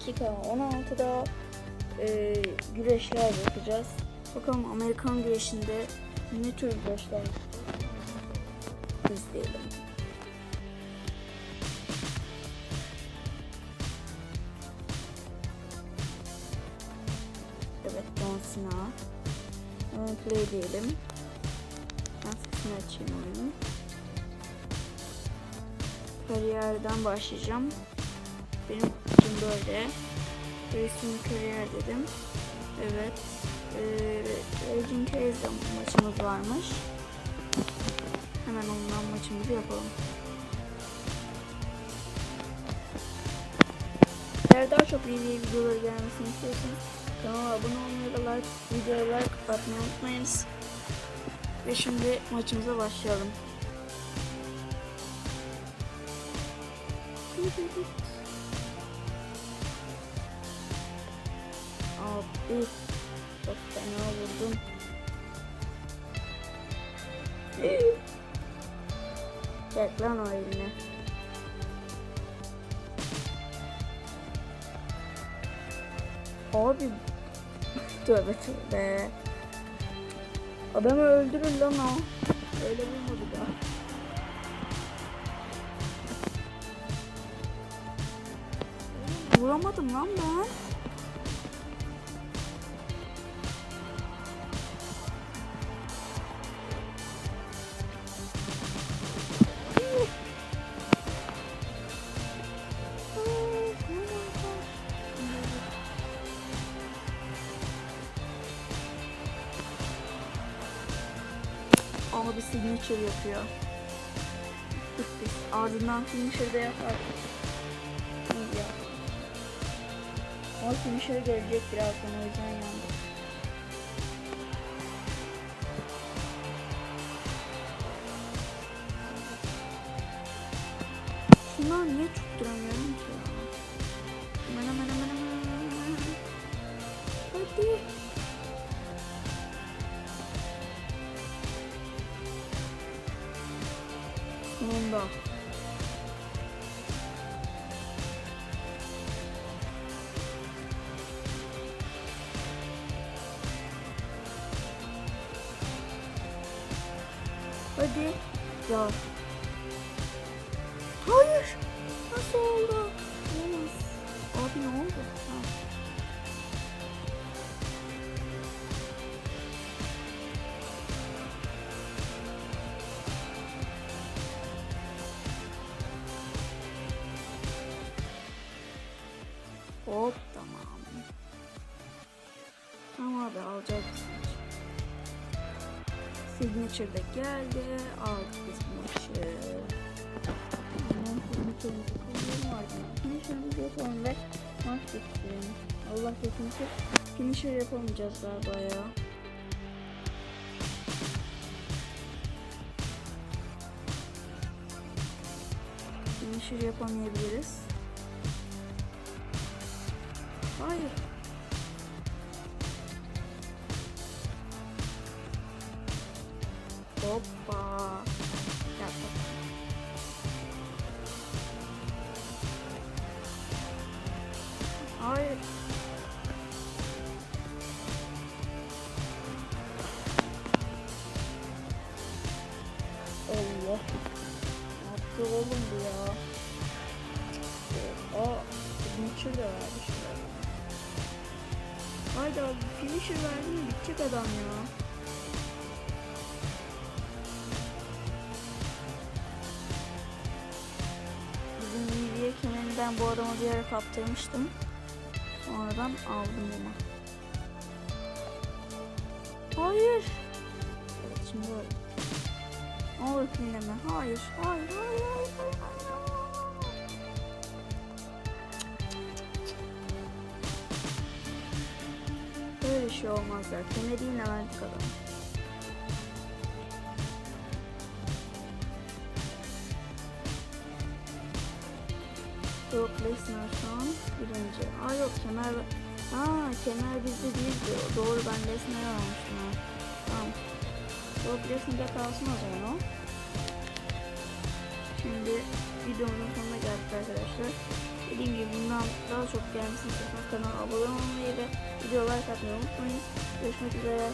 dakika 16'da güreşler yapacağız. Bakalım Amerikan güreşinde ne tür güreşler izleyelim. Evet, John Cena. Hemen play diyelim. Ben sesini açayım oyunu. Kariyerden başlayacağım. Benim için böyle. Resim kariyer dedim. Evet. Raging Cage'de maçımız varmış. Hemen ondan maçımızı yapalım. Eğer daha çok iyi videoları gelmesini istiyorsanız kanala abone olmayı ve videoya like atmayı unutmayınız. Ve şimdi maçımıza başlayalım. Abi çok fena vurdum. Çek lan o elini. Abi tövbe tövbe. Adamı öldürür lan o. Öyle vurmadı da. Vuramadım lan ben. Ama bir signature yapıyor. Biz ardından finisher de yapar. İyi ya. Ama finisher gelecek birazdan, o yüzden yandım. Şunlar niye tutturamıyorum ki ya? Hemen. Hadi. Sonunda. Hadi. Ya. Hayır. Nasıl oldu? Olamaz. Abi ne oldu? Ha. Hop, tamam. Tamam abi, alacağız. Signature de geldi. Aldık biz bu maçı. Finisher'ımızı yapalım ve maç bitirelim. Allah kesinlikle finisher yapamayacağız galiba ya. Finisher yapamayabiliriz. Hayır. Hoppa. Yap bakalım. Hayır. Allah. Ne yaptı oğlum bu ya? Aa, finisher de verdi şurada. Hayda, finisher verdi mi bitecek adam ya. Bizim Vivi'ye kemerinden bu adama bir yere kaptırmıştım. Sonradan aldım bunu. Hayır. Evet, şimdi böyle. Ne olur dinleme. Hayır. Böyle şey olmaz ya. Kemeriyle verdik adamı. Brock Lesnar şu an birinci. Aa yok, kemer. Kemer bizde değil diyor. Doğru, ben Lesnar'ı almıştım ha. Tamam. Brock Lesnar'da kalsın o zaman o. Şimdi videomuzun sonuna geldik arkadaşlar. Dediğim gibi bundan daha çok gelmesini istiyorsanız kanala abone olmayı ve videoya like atmayı unutmayın. Görüşmek üzere.